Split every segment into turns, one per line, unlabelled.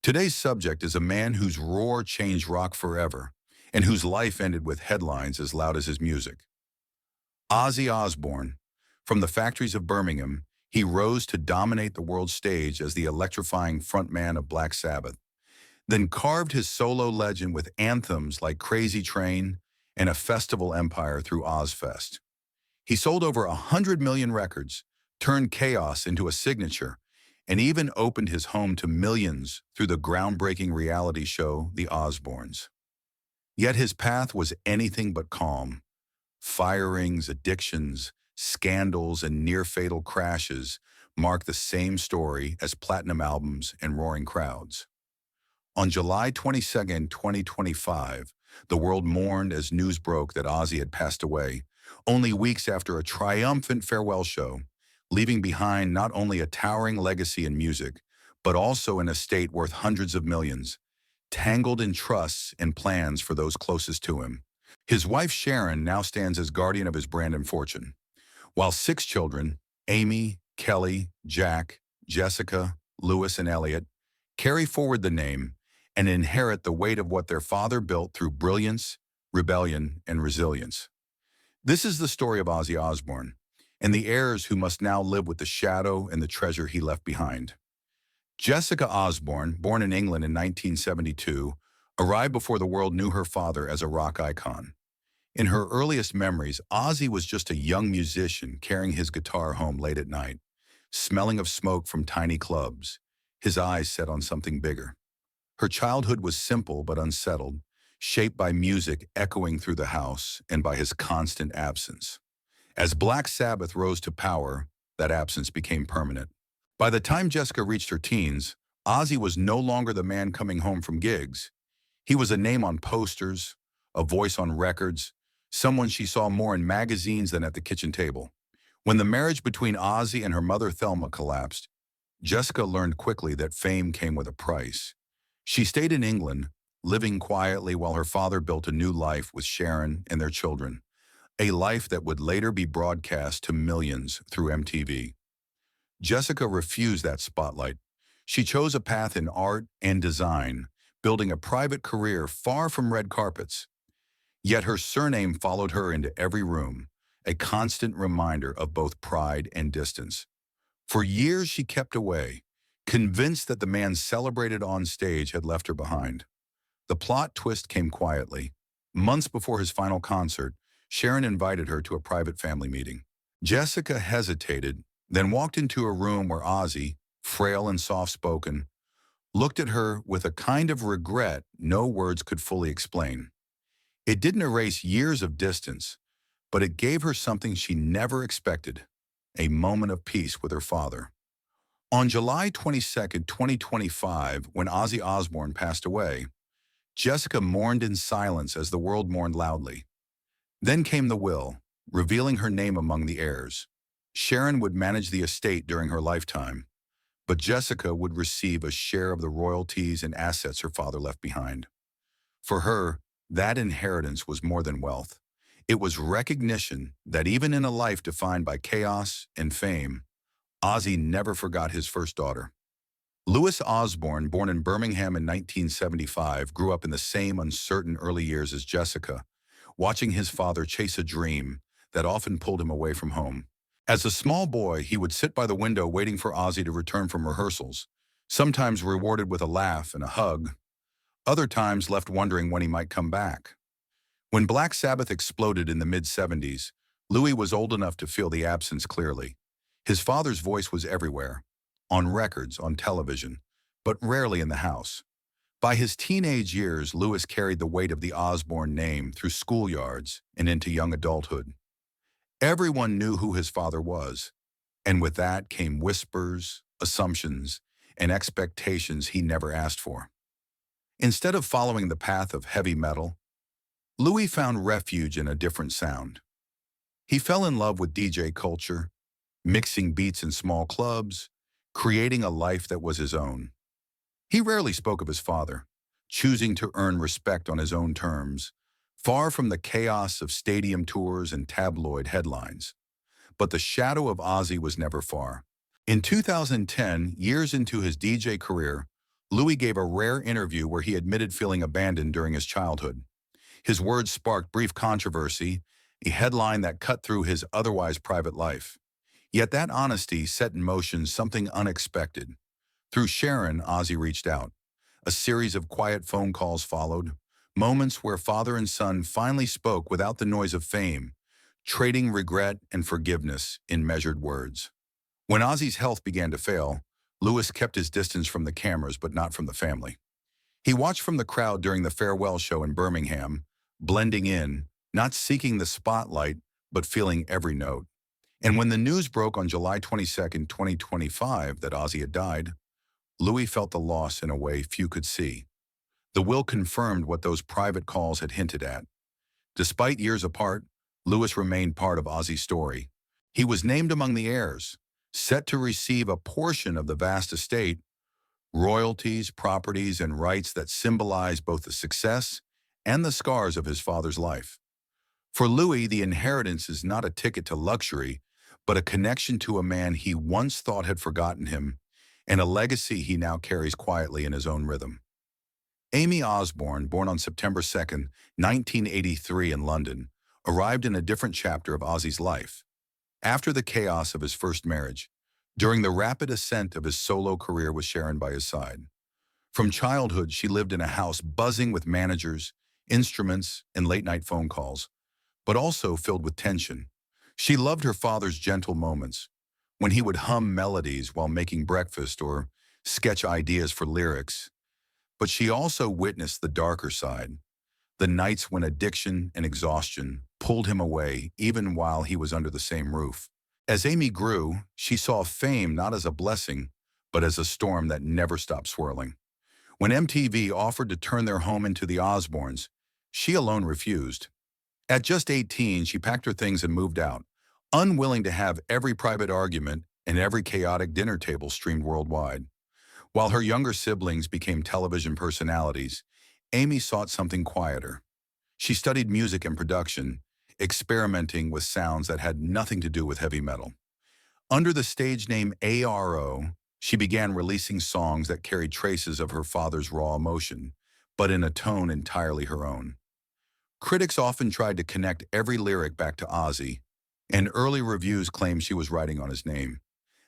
Today's subject is a man whose roar changed rock forever and whose life ended with headlines as loud as his music. Ozzy Osbourne. From the factories of Birmingham, he rose to dominate the world stage as the electrifying frontman of Black Sabbath, then carved his solo legend with anthems like Crazy Train and a festival empire through Ozfest. He sold over 100 million records, turned chaos into a signature, and even opened his home to millions through the groundbreaking reality show The Osbournes. Yet his path was anything but calm. Firings, addictions, scandals, and near-fatal crashes mark the same story as platinum albums and roaring crowds. On July 22, 2025, the world mourned as news broke that Ozzy had passed away, only weeks after a triumphant farewell show, leaving behind not only a towering legacy in music, but also an estate worth hundreds of millions, tangled in trusts and plans for those closest to him. His wife Sharon now stands as guardian of his brand and fortune, while six children, Aimee, Kelly, Jack, Jessica, Louis, and Elliot, carry forward the name and inherit the weight of what their father built through brilliance, rebellion, and resilience. This is the story of Ozzy Osbourne and the heirs who must now live with the shadow and the treasure he left behind. Jessica Osbourne, born in England in 1972, arrived before the world knew her father as a rock icon. In her earliest memories, Ozzy was just a young musician carrying his guitar home late at night, smelling of smoke from tiny clubs, his eyes set on something bigger. Her childhood was simple but unsettled, shaped by music echoing through the house and by his constant absence. As Black Sabbath rose to power, that absence became permanent. By the time Jessica reached her teens, Ozzy was no longer the man coming home from gigs. He was a name on posters, a voice on records, someone she saw more in magazines than at the kitchen table. When the marriage between Ozzy and her mother Thelma collapsed, Jessica learned quickly that fame came with a price. She stayed in England, living quietly while her father built a new life with Sharon and their children, a life that would later be broadcast to millions through MTV. Jessica refused that spotlight. She chose a path in art and design, building a private career far from red carpets. Yet her surname followed her into every room, a constant reminder of both pride and distance. For years she kept away, convinced that the man celebrated on stage had left her behind. The plot twist came quietly. Months before his final concert, Sharon invited her to a private family meeting. Jessica hesitated, then walked into a room where Ozzy, frail and soft-spoken, looked at her with a kind of regret no words could fully explain. It didn't erase years of distance, but it gave her something she never expected, a moment of peace with her father. On July 22, 2025, when Ozzy Osbourne passed away, Jessica mourned in silence as the world mourned loudly. Then came the will, revealing her name among the heirs. Sharon would manage the estate during her lifetime, but Jessica would receive a share of the royalties and assets her father left behind. For her, that inheritance was more than wealth. It was recognition that even in a life defined by chaos and fame, Ozzy never forgot his first daughter. Louis Osbourne, born in Birmingham in 1975, grew up in the same uncertain early years as Jessica, watching his father chase a dream that often pulled him away from home. As a small boy, he would sit by the window waiting for Ozzy to return from rehearsals, sometimes rewarded with a laugh and a hug, other times left wondering when he might come back. When Black Sabbath exploded in the mid-70s, Louis was old enough to feel the absence clearly. His father's voice was everywhere, on records, on television, but rarely in the house. By his teenage years, Louis carried the weight of the Osbourne name through schoolyards and into young adulthood. Everyone knew who his father was, and with that came whispers, assumptions, and expectations he never asked for. Instead of following the path of heavy metal, Louis found refuge in a different sound. He fell in love with DJ culture, mixing beats in small clubs, creating a life that was his own. He rarely spoke of his father, choosing to earn respect on his own terms, far from the chaos of stadium tours and tabloid headlines. But the shadow of Ozzy was never far. In 2010, years into his DJ career, Louis gave a rare interview where he admitted feeling abandoned during his childhood. His words sparked brief controversy, a headline that cut through his otherwise private life. Yet that honesty set in motion something unexpected. Through Sharon, Ozzy reached out. A series of quiet phone calls followed, moments where father and son finally spoke without the noise of fame, trading regret and forgiveness in measured words. When Ozzy's health began to fail, Louis kept his distance from the cameras but not from the family. He watched from the crowd during the farewell show in Birmingham, blending in, not seeking the spotlight, but feeling every note. And when the news broke on July 22, 2025, that Ozzy had died, Louis felt the loss in a way few could see. The will confirmed what those private calls had hinted at. Despite years apart, Louis remained part of Ozzy's story. He was named among the heirs, set to receive a portion of the vast estate, royalties, properties, and rights that symbolize both the success and the scars of his father's life. For Louis, the inheritance is not a ticket to luxury, but a connection to a man he once thought had forgotten him, and a legacy he now carries quietly in his own rhythm. Aimee Osbourne, born on September 1983 in London, arrived in a different chapter of Ozzy's life. After the chaos of his first marriage, during the rapid ascent of his solo career with Sharon by his side. From childhood, she lived in a house buzzing with managers, instruments, and late-night phone calls, but also filled with tension. She loved her father's gentle moments, when he would hum melodies while making breakfast or sketch ideas for lyrics. But she also witnessed the darker side, the nights when addiction and exhaustion pulled him away even while he was under the same roof. As Aimee grew, she saw fame not as a blessing, but as a storm that never stopped swirling. When MTV offered to turn their home into the Osbournes, she alone refused. At just 18, she packed her things and moved out, unwilling to have every private argument and every chaotic dinner table streamed worldwide. While her younger siblings became television personalities, Aimee sought something quieter. She studied music and production, experimenting with sounds that had nothing to do with heavy metal. Under the stage name ARO, she began releasing songs that carried traces of her father's raw emotion, but in a tone entirely her own. Critics often tried to connect every lyric back to Ozzy, and early reviews claimed she was writing on his name.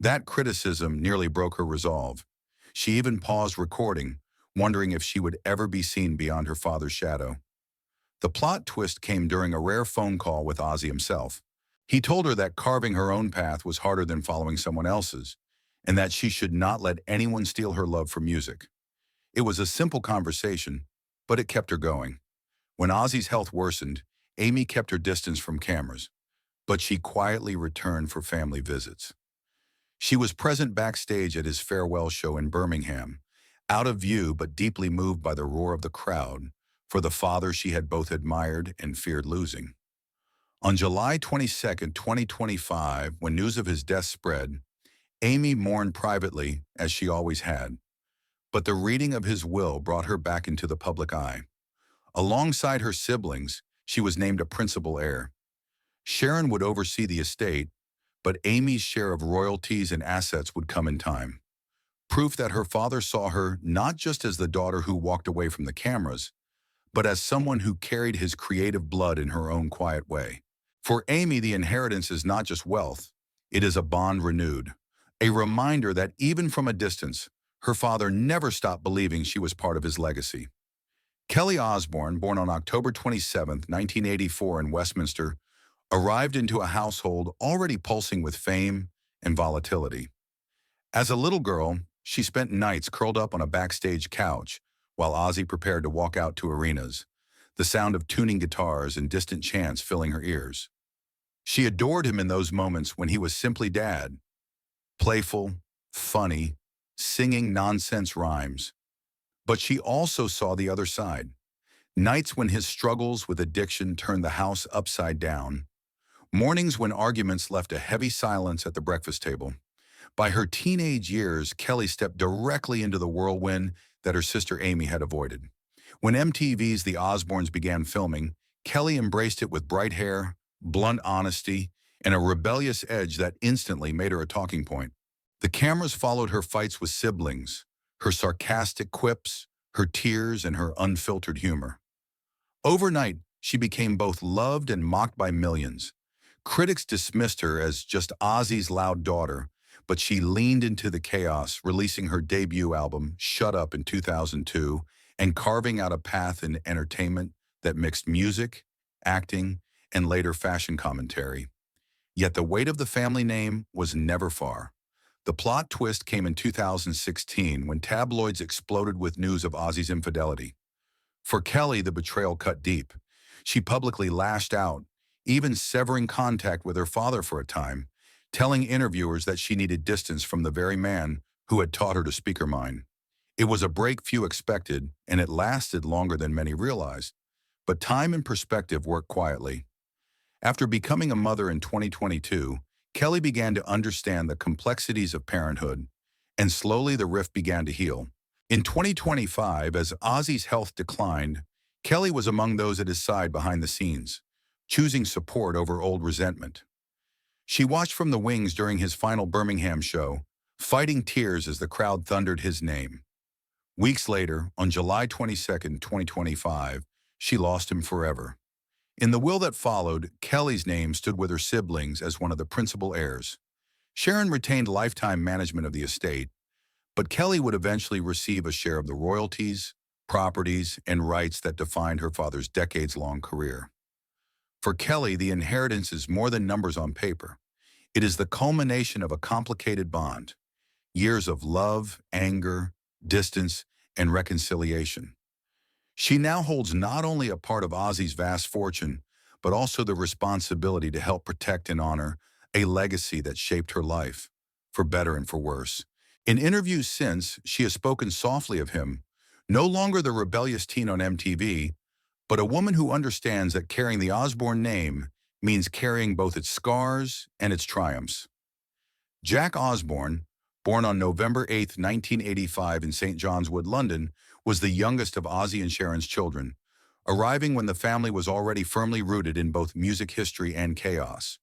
That criticism nearly broke her resolve. She even paused recording, wondering if she would ever be seen beyond her father's shadow. The plot twist came during a rare phone call with Ozzy himself. He told her that carving her own path was harder than following someone else's, and that she should not let anyone steal her love for music. It was a simple conversation, but it kept her going. When Ozzy's health worsened, Aimee kept her distance from cameras, but she quietly returned for family visits. She was present backstage at his farewell show in Birmingham, out of view but deeply moved by the roar of the crowd, for the father she had both admired and feared losing. On July 22, 2025, when news of his death spread, Aimee mourned privately, as she always had. But the reading of his will brought her back into the public eye. Alongside her siblings, she was named a principal heir. Sharon would oversee the estate, but Aimee's share of royalties and assets would come in time. Proof that her father saw her not just as the daughter who walked away from the cameras, but as someone who carried his creative blood in her own quiet way. For Aimee, the inheritance is not just wealth, it is a bond renewed, a reminder that even from a distance, her father never stopped believing she was part of his legacy. Kelly Osbourne, born on October 27, 1984 in Westminster, arrived into a household already pulsing with fame and volatility. As a little girl, she spent nights curled up on a backstage couch while Ozzy prepared to walk out to arenas, the sound of tuning guitars and distant chants filling her ears. She adored him in those moments when he was simply dad, playful, funny, singing nonsense rhymes. But she also saw the other side, nights when his struggles with addiction turned the house upside down, mornings when arguments left a heavy silence at the breakfast table. By her teenage years, Kelly stepped directly into the whirlwind that her sister Aimee had avoided. When MTV's The Osbournes began filming, Kelly embraced it with bright hair, blunt honesty, and a rebellious edge that instantly made her a talking point. The cameras followed her fights with siblings, her sarcastic quips, her tears, and her unfiltered humor. Overnight, she became both loved and mocked by millions. Critics dismissed her as just Ozzy's loud daughter, but she leaned into the chaos, releasing her debut album, Shut Up, in 2002, and carving out a path in entertainment that mixed music, acting, and later fashion commentary. Yet the weight of the family name was never far. The plot twist came in 2016 when tabloids exploded with news of Ozzy's infidelity. For Kelly, the betrayal cut deep. She publicly lashed out, even severing contact with her father for a time, telling interviewers that she needed distance from the very man who had taught her to speak her mind. It was a break few expected, and it lasted longer than many realized. But time and perspective work quietly. After becoming a mother in 2022, Kelly began to understand the complexities of parenthood, and slowly the rift began to heal. In 2025, as Ozzy's health declined, Kelly was among those at his side behind the scenes, choosing support over old resentment. She watched from the wings during his final Birmingham show, fighting tears as the crowd thundered his name. Weeks later, on July 22, 2025, she lost him forever. In the will that followed, Kelly's name stood with her siblings as one of the principal heirs. Sharon retained lifetime management of the estate, but Kelly would eventually receive a share of the royalties, properties, and rights that defined her father's decades-long career. For Kelly, the inheritance is more than numbers on paper. It is the culmination of a complicated bond, years of love, anger, distance, and reconciliation. She now holds not only a part of Ozzy's vast fortune, but also the responsibility to help protect and honor a legacy that shaped her life, for better and for worse. In interviews since, she has spoken softly of him, no longer the rebellious teen on MTV, but a woman who understands that carrying the Osbourne name means carrying both its scars and its triumphs. Jack Osbourne, born on November 8, 1985 in St. John's Wood, London, was the youngest of Ozzy and Sharon's children, arriving when the family was already firmly rooted in both music history and chaos.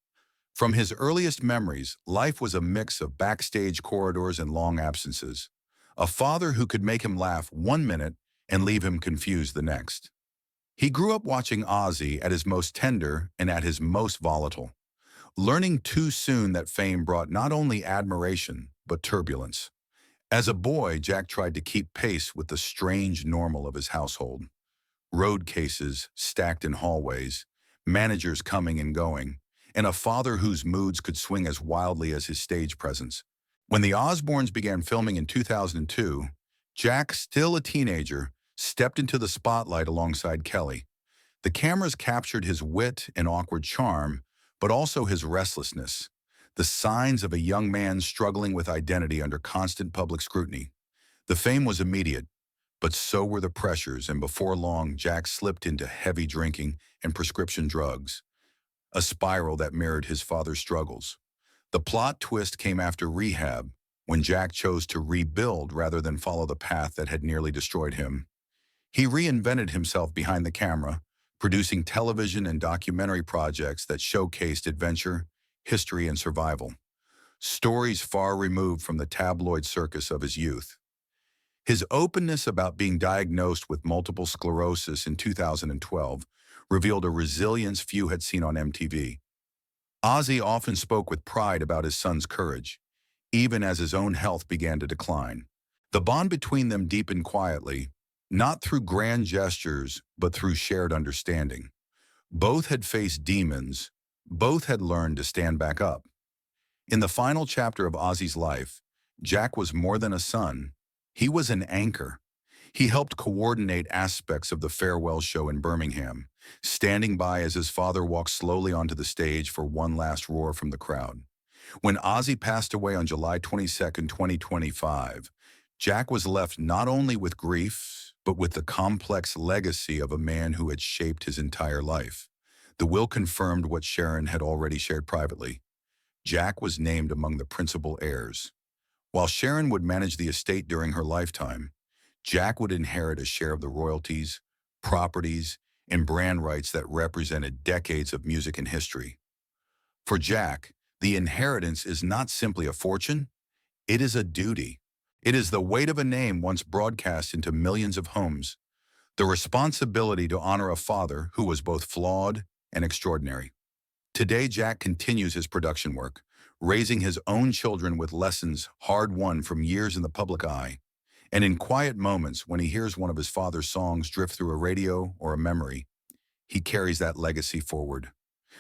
From his earliest memories, life was a mix of backstage corridors and long absences. A father who could make him laugh one minute and leave him confused the next. He grew up watching Ozzy at his most tender and at his most volatile, learning too soon that fame brought not only admiration, but turbulence. As a boy, Jack tried to keep pace with the strange normal of his household. Road cases stacked in hallways, managers coming and going, and a father whose moods could swing as wildly as his stage presence. When the Osbournes began filming in 2002, Jack, still a teenager, stepped into the spotlight alongside Kelly. The cameras captured his wit and awkward charm, but also his restlessness, the signs of a young man struggling with identity under constant public scrutiny. The fame was immediate, but so were the pressures, and before long, Jack slipped into heavy drinking and prescription drugs, a spiral that mirrored his father's struggles. The plot twist came after rehab, when Jack chose to rebuild rather than follow the path that had nearly destroyed him. He reinvented himself behind the camera, producing television and documentary projects that showcased adventure, history, and survival. Stories far removed from the tabloid circus of his youth. His openness about being diagnosed with multiple sclerosis in 2012 revealed a resilience few had seen on MTV. Ozzy often spoke with pride about his son's courage, even as his own health began to decline. The bond between them deepened quietly, not through grand gestures, but through shared understanding. Both had faced demons, both had learned to stand back up. In the final chapter of Ozzy's life, Jack was more than a son. He was an anchor. He helped coordinate aspects of the farewell show in Birmingham, standing by as his father walked slowly onto the stage for one last roar from the crowd. When Ozzy passed away on July 22, 2025, Jack was left not only with grief, but with the complex legacy of a man who had shaped his entire life. The will confirmed what Sharon had already shared privately. Jack was named among the principal heirs. While Sharon would manage the estate during her lifetime, Jack would inherit a share of the royalties, properties, and brand rights that represented decades of music and history. For Jack, the inheritance is not simply a fortune, it is a duty. It is the weight of a name once broadcast into millions of homes, the responsibility to honor a father who was both flawed and extraordinary. Today, Jack continues his production work, raising his own children with lessons hard-won from years in the public eye. And in quiet moments, when he hears one of his father's songs drift through a radio or a memory, he carries that legacy forward,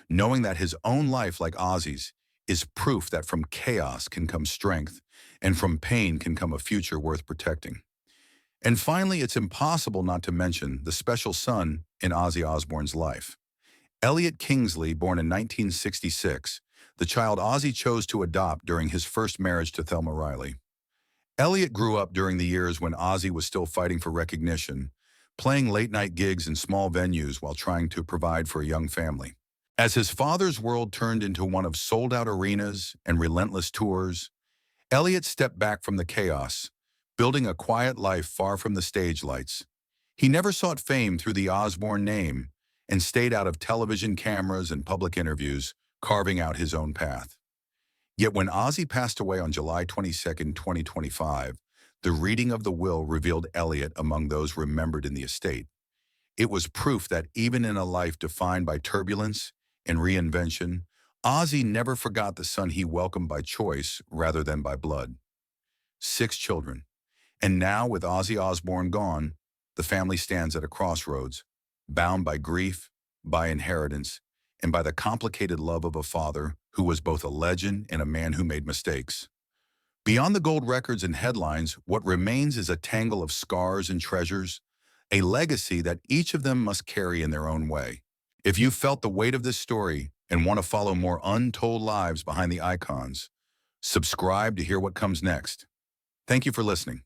knowing that his own life, like Ozzy's, is proof that from chaos can come strength, and from pain can come a future worth protecting. And finally, it's impossible not to mention the special son in Ozzy Osbourne's life. Elliot Kingsley, born in 1966, the child Ozzy chose to adopt during his first marriage to Thelma Riley. Elliot grew up during the years when Ozzy was still fighting for recognition, playing late-night gigs in small venues while trying to provide for a young family. As his father's world turned into one of sold-out arenas and relentless tours, Elliot stepped back from the chaos, building a quiet life far from the stage lights. He never sought fame through the Osbourne name and stayed out of television cameras and public interviews, carving out his own path. Yet when Ozzy passed away on July 22, 2025, the reading of the will revealed Elliot among those remembered in the estate. It was proof that even in a life defined by turbulence and reinvention, Ozzy never forgot the son he welcomed by choice rather than by blood. 6 children. And now, with Ozzy Osbourne gone, the family stands at a crossroads, bound by grief, by inheritance, and by the complicated love of a father who was both a legend and a man who made mistakes. Beyond the gold records and headlines, what remains is a tangle of scars and treasures, a legacy that each of them must carry in their own way. If you felt the weight of this story and want to follow more untold lives behind the icons, subscribe to hear what comes next. Thank you for listening.